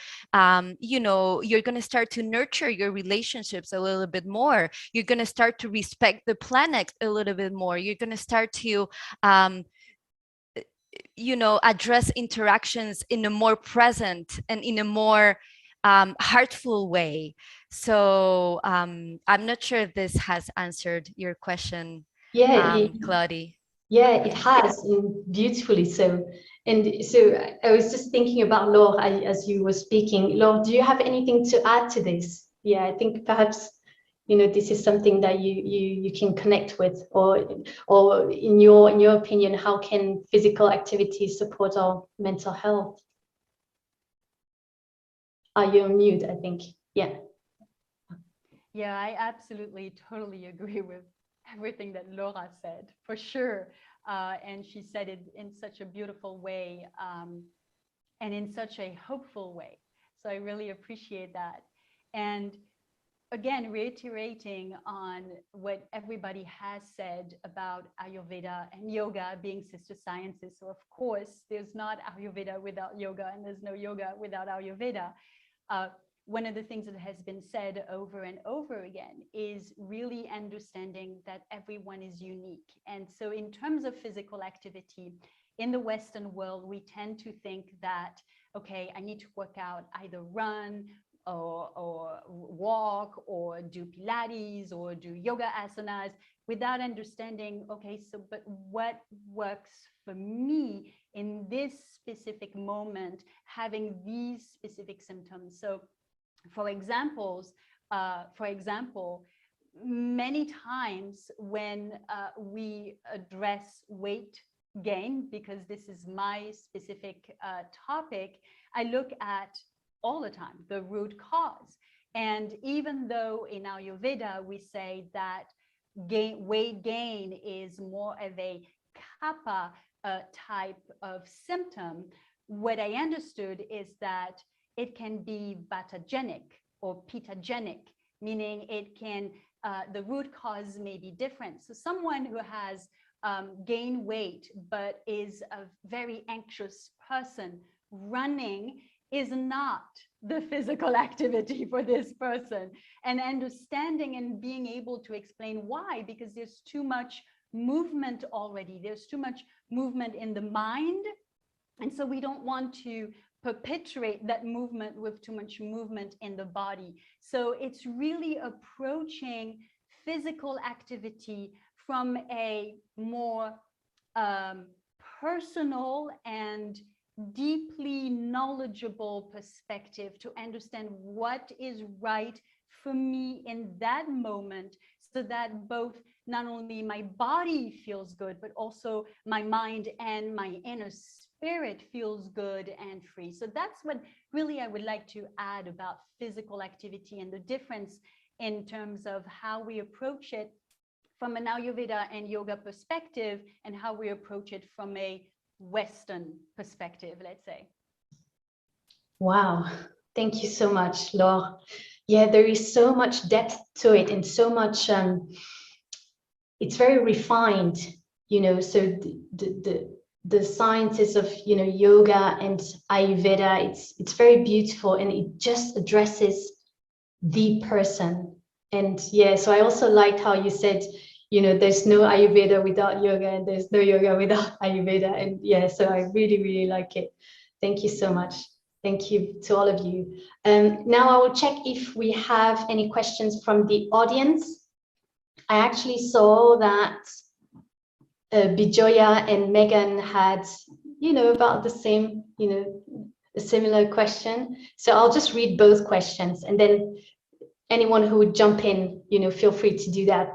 you're going to start to nurture your relationships a little bit more. You're going to start to respect the planet a little bit more. You're going to start to address interactions in a more present and in a more heartful way. So I'm not sure if this has answered your question, Claudia. Yeah, it has, and beautifully so. And so I was just thinking about Laure as you were speaking. Laure, do you have anything to add to this? Yeah, I think perhaps this is something that you can connect with, or in your opinion, how can physical activity support our mental health? Are you on mute? I think. Yeah. Yeah, I absolutely, totally agree with everything that Laura said, for sure. And she said it in such a beautiful way, and in such a hopeful way. So I really appreciate that. And again, reiterating on what everybody has said about Ayurveda and yoga being sister sciences. So of course, there's not Ayurveda without yoga, and there's no yoga without Ayurveda. One of the things that has been said over and over again is really understanding that everyone is unique. And so in terms of physical activity, in the Western world, we tend to think that, okay, I need to work out, either run or walk or do Pilates or do yoga asanas, without understanding, okay, so but what works for me in this specific moment, having these specific symptoms. So for example, many times when we address weight gain, because this is my specific topic, I look at all the time the root cause. And even though in Ayurveda we say that weight gain is more of a kapha type of symptom, what I understood is that it can be vatagenic or pitagenic, meaning it can, the root cause may be different. So someone who has gained weight but is a very anxious person, running is not the physical activity for this person. And understanding and being able to explain why, because there's too much movement already. There's too much movement in the mind. And so we don't want to perpetuate that movement with too much movement in the body. So it's really approaching physical activity from a more personal and deeply knowledgeable perspective to understand what is right for me in that moment, so that both not only my body feels good, but also my mind and my inner spirit feels good and free. So that's what really I would like to add about physical activity and the difference in terms of how we approach it from an Ayurveda and yoga perspective, and how we approach it from a Western perspective, let's say. Wow, thank you so much, Laure. Yeah, there is so much depth to it, and so much, it's very refined, you know, so the sciences of, you know, yoga and Ayurveda, it's very beautiful, and it just addresses the person. And yeah, so I also liked how you said, you know, there's no Ayurveda without yoga, and there's no yoga without Ayurveda. And yeah, so I really, really like it. Thank you so much. Thank you to all of you. Now I will check if we have any questions from the audience. I actually saw that Bijoya and Megan had, you know, about the same, you know, a similar question. So I'll just read both questions, and then anyone who would jump in, you know, feel free to do that.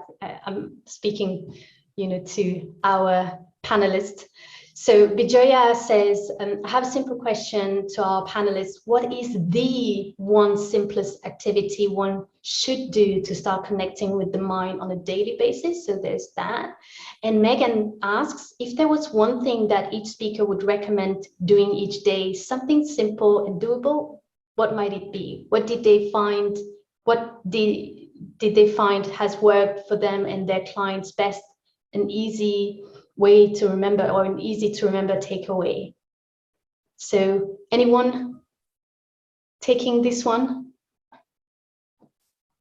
I'm speaking, you know, to our panelists. So Bijoya says, I have a simple question to our panelists. What is the one simplest activity one should do to start connecting with the mind on a daily basis? So there's that. And Megan asks, if there was one thing that each speaker would recommend doing each day, something simple and doable, what might it be? What did they find? What did they find has worked for them and their clients best? An easy way to remember, or an easy to remember takeaway. So anyone taking this one?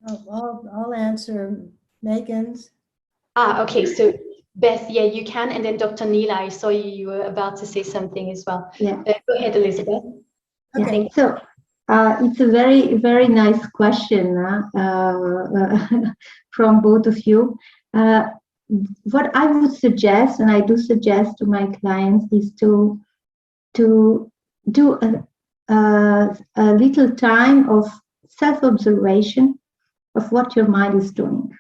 Oh, I'll answer Megan's. Okay, so Beth, yeah, you can, and then Dr. Neela, I saw you were about to say something as well. Yeah. Go ahead, Elizabeth. Okay. Yeah. So it's a very, very nice question from both of you. What I would suggest, and I do suggest to my clients, is to do a little time of self-observation of what your mind is doing.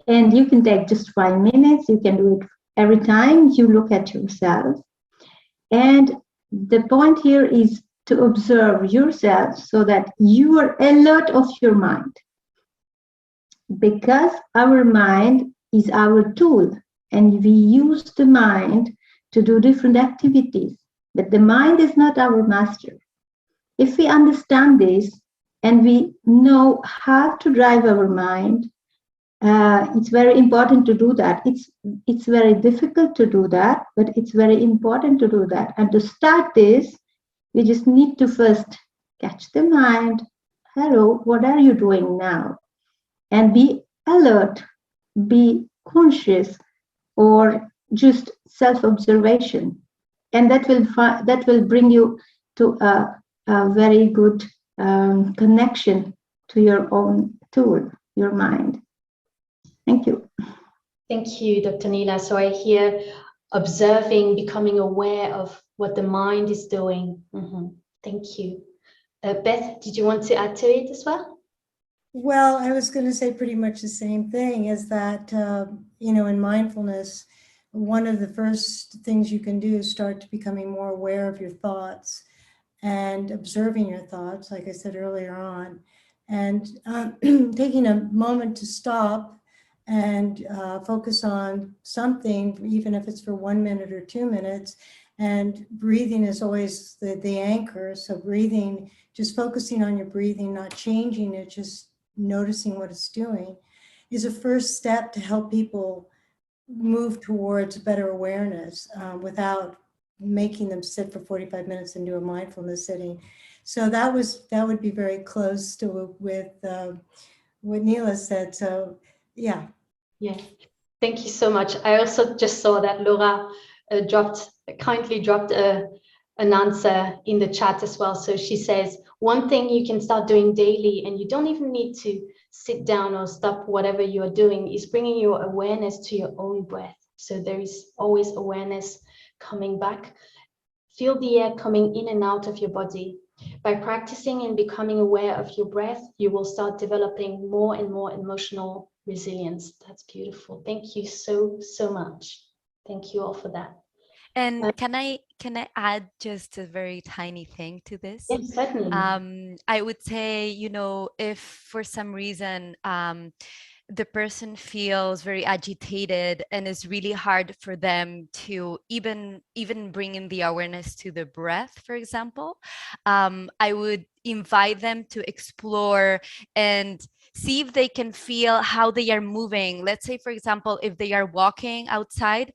And you can take just 5 minutes. You can do it every time you look at yourself. And the point here is to observe yourself so that you are alert of your mind. Because our mind is our tool, and we use the mind to do different activities, but the mind is not our master. If we understand this and we know how to drive our mind, it's very important to do that. It's very difficult to do that, but it's very important to do that. And to start this, we just need to first catch the mind. Hello, what are you doing now? And be alert, be conscious, or just self-observation. And that will bring you to a very good connection to your own tool, your mind. Thank you. Thank you, Dr. Neela. So I hear observing, becoming aware of what the mind is doing. Thank you. Beth, did you want to add to it as well? Well, I was going to say pretty much the same thing, is that, you know, in mindfulness, one of the first things you can do is start to becoming more aware of your thoughts and observing your thoughts, like I said earlier on, and taking a moment to stop and focus on something, even if it's for 1 minute or 2 minutes. And breathing is always the anchor. So breathing, just focusing on your breathing, not changing it, just noticing what it's doing, is a first step to help people move towards better awareness without making them sit for 45 minutes and do a mindfulness sitting. So that would be very close to with what Neela said. So yeah. Yeah, thank you so much. I also just saw that Laura kindly dropped a an answer in the chat as well. So she says, one thing you can start doing daily, and you don't even need to sit down or stop whatever you're doing, is bringing your awareness to your own breath. So there is always awareness coming back. Feel the air coming in and out of your body. By practicing and becoming aware of your breath, you will start developing more and more emotional resilience. That's beautiful. Thank you so, so much. Thank you all for that. And can I add just a very tiny thing to this? Yes, certainly. I would say, you know, if for some reason the person feels very agitated and it's really hard for them to even bring in the awareness to the breath, for example, I would invite them to explore and see if they can feel how they are moving. Let's say, for example, if they are walking outside,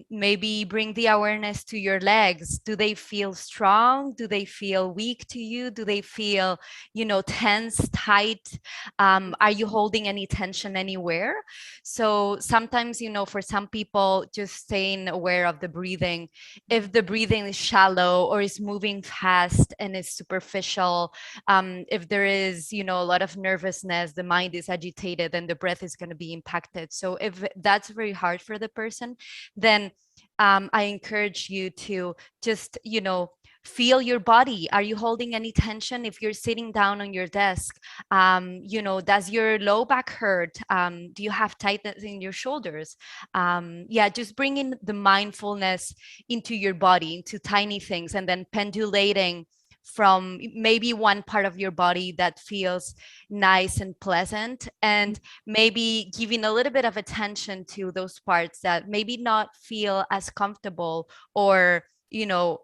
maybe bring the awareness to your legs. Do they feel strong? Do they feel weak to you? Do they feel, you know, tense, tight? Are you holding any tension anywhere? So sometimes, you know, for some people, just staying aware of the breathing. If the breathing is shallow or is moving fast and is superficial, if there is, you know, a lot of nervousness, the mind is agitated, and the breath is going to be impacted. So if that's very hard for the person, then I encourage you to just, you know, feel your body. Are you holding any tension? If you're sitting down on your desk, you know, does your low back hurt? Do you have tightness in your shoulders? Yeah, just bringing the mindfulness into your body, into tiny things, and then pendulating from maybe one part of your body that feels nice and pleasant, and maybe giving a little bit of attention to those parts that maybe not feel as comfortable or, you know,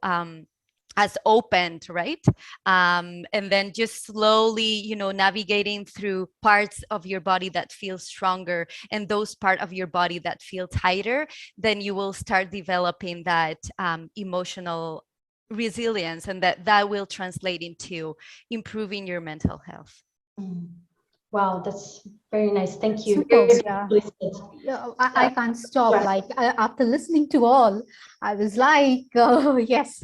as opened, right? And then just slowly, you know, navigating through parts of your body that feel stronger and those part of your body that feel tighter, then you will start developing that emotional resilience, and that will translate into improving your mental health. Wow, that's very nice. Thank you. Superb, Very yeah. explicit. Yeah, I can't stop. Right. Like after listening to all, I was like, yes,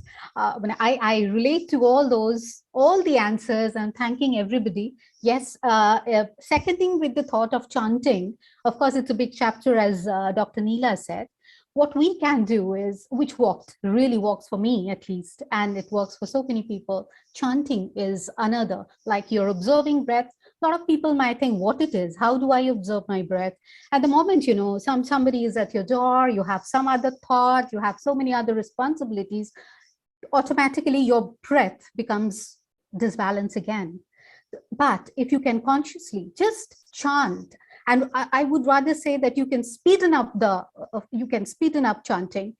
when I relate to all the answers, and thanking everybody. Yes, seconding with the thought of chanting. Of course, it's a big chapter, as Dr. Neela said. What we can do is, which really works for me at least, and it works for so many people. Chanting is another, like you're observing breath. A lot of people might think what it is. How do I observe my breath? At the moment, you know, somebody is at your door, you have some other thought, you have so many other responsibilities, automatically your breath becomes disbalanced again. But if you can consciously just chant, and I would rather say that you can speeden up chanting.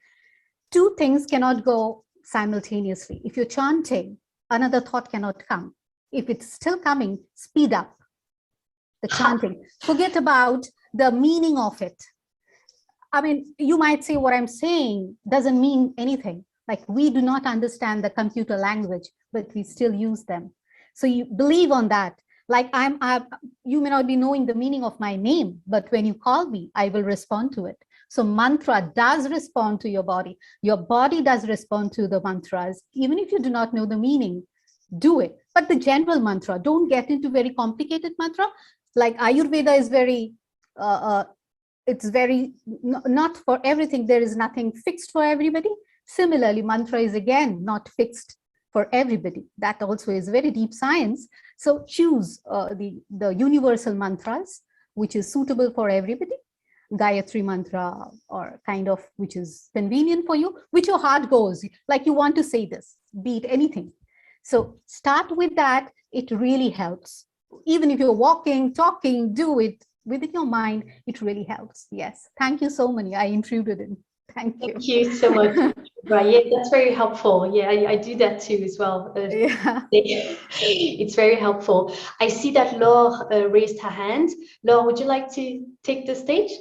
Two things cannot go simultaneously. If you're chanting, another thought cannot come. If it's still coming, speed up the chanting. Forget about the meaning of it. I mean, you might say what I'm saying doesn't mean anything. Like, we do not understand the computer language, but we still use them. So you believe on that. Like you may not be knowing the meaning of my name, but when you call me, I will respond to it. So mantra does respond to your body. Your body does respond to the mantras. Even if you do not know the meaning, do it. But the general mantra, don't get into very complicated mantra. Like Ayurveda is very, it's very, not for everything. There is nothing fixed for everybody. Similarly, mantra is again not fixed for everybody. That also is very deep science. So choose the universal mantras, which is suitable for everybody. Gayatri mantra, or kind of which is convenient for you, which your heart goes, like you want to say this, be it anything. So start with that. It really helps. Even if you're walking, talking, do it within your mind. It really helps. Yes. Thank you so much. I intruded in. Thank you. Thank you so much. Right. Yeah, that's very helpful. Yeah, I do that too as well. Yeah. It's very helpful. I see that Laure raised her hand. Laure, would you like to take the stage?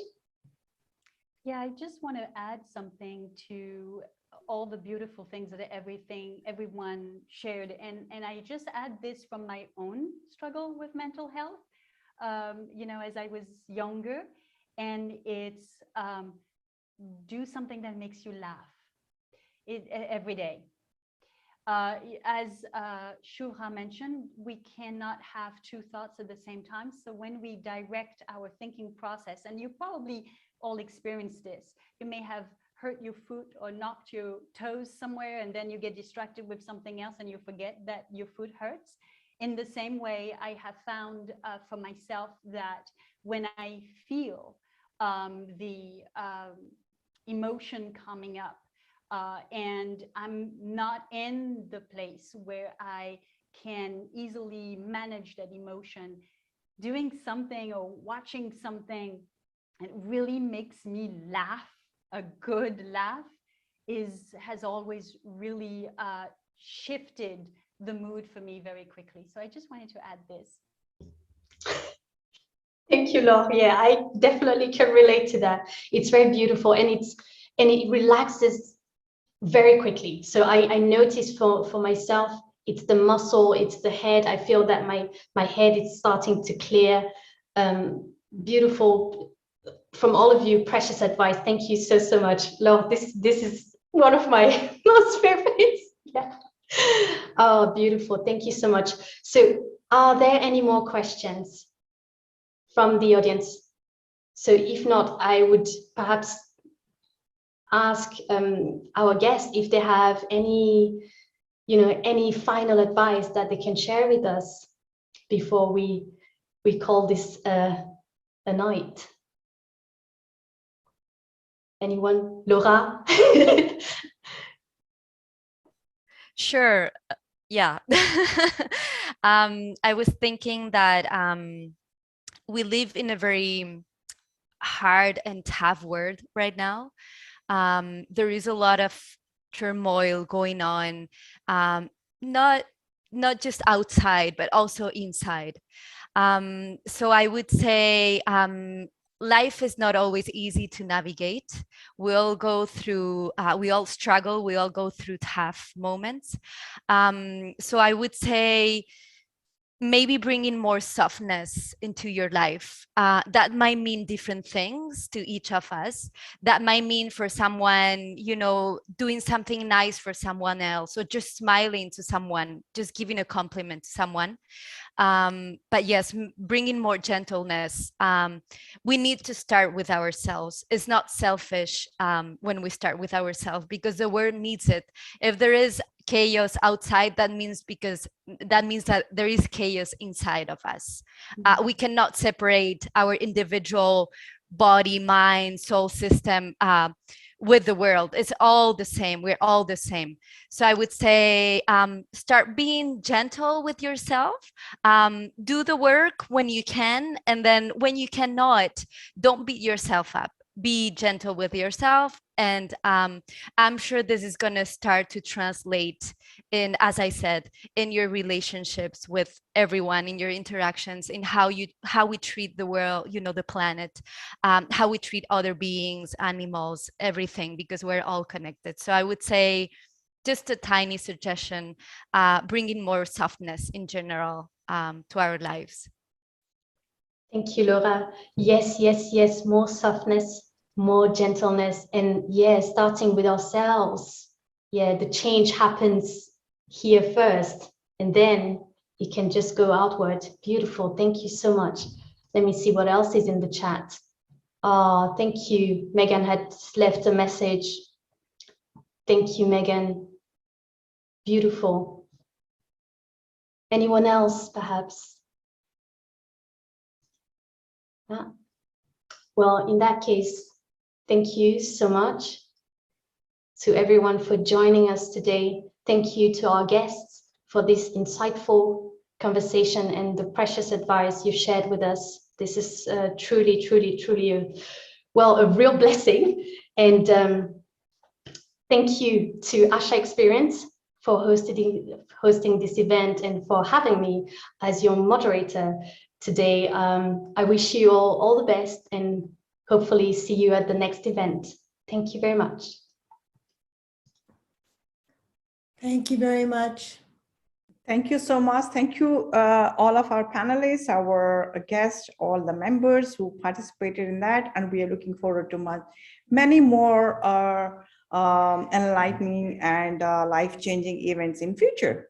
Yeah, I just want to add something to all the beautiful things that everyone shared. And I just add this from my own struggle with mental health. You know, as I was younger, and it's do something that makes you laugh every day. As Shura mentioned, we cannot have two thoughts at the same time. So when we direct our thinking process, and you probably all experienced this, you may have hurt your foot or knocked your toes somewhere, and then you get distracted with something else and you forget that your foot hurts. In the same way, I have found for myself that when I feel the emotion coming up, and I'm not in the place where I can easily manage that emotion, doing something or watching something that really makes me laugh, a good laugh, has always really shifted the mood for me very quickly. So I just wanted to add this. Thank you, Laure. Yeah, I definitely can relate to that. It's very beautiful, and it relaxes very quickly. So I notice for myself, it's the muscle, it's the head. I feel that my head is starting to clear. Beautiful from all of you, precious advice. Thank you so much, Laure. This is one of my most favorites. Yeah. Oh, beautiful. Thank you so much. So are there any more questions from the audience? So if not, I would perhaps ask our guests if they have any, any final advice that they can share with us before we call this a night. Anyone? Laura? Sure. Yeah. I was thinking that we live in a very hard and tough world right now. There is a lot of turmoil going on, not just outside, but also inside. So I would say life is not always easy to navigate. We all go through, we all struggle, we all go through tough moments. So I would say maybe bringing more softness into your life. That might mean different things to each of us. That might mean for someone, doing something nice for someone else, or just smiling to someone, just giving a compliment to someone. But yes, bringing more gentleness. We need to start with ourselves. It's not selfish when we start with ourselves, because the world needs it. If there is chaos outside, that means that there is chaos inside of us. We cannot separate our individual body, mind, soul system with the world. It's all the same. We're all the same. So I would say start being gentle with yourself. Do the work when you can, and then when you cannot, don't beat yourself up. Be gentle with yourself, and I'm sure this is going to start to translate in, as I said, in your relationships with everyone, in your interactions, in how we treat the world, the planet, how we treat other beings, animals, everything, because we're all connected. So I would say, just a tiny suggestion, bringing more softness in general to our lives. Thank you, Laura. Yes, more softness, more gentleness, and starting with ourselves. The change happens here first, and then it can just go outward. Beautiful. Thank you so much. Let me see what else is in the chat. Thank you. Megan had left a message. Thank you, Megan. Beautiful. Anyone else, perhaps? Well, in that case, thank you so much to everyone for joining us today. Thank you to our guests for this insightful conversation and the precious advice you shared with us. This is truly a real blessing. And thank you to Asha Experience for hosting this event and for having me as your moderator today. I wish you all the best, and hopefully see you at the next event. Thank you very much. Thank you very much. Thank you so much. Thank you, all of our panelists, our guests, all the members who participated in that. And we are looking forward to many more enlightening and life-changing events in future.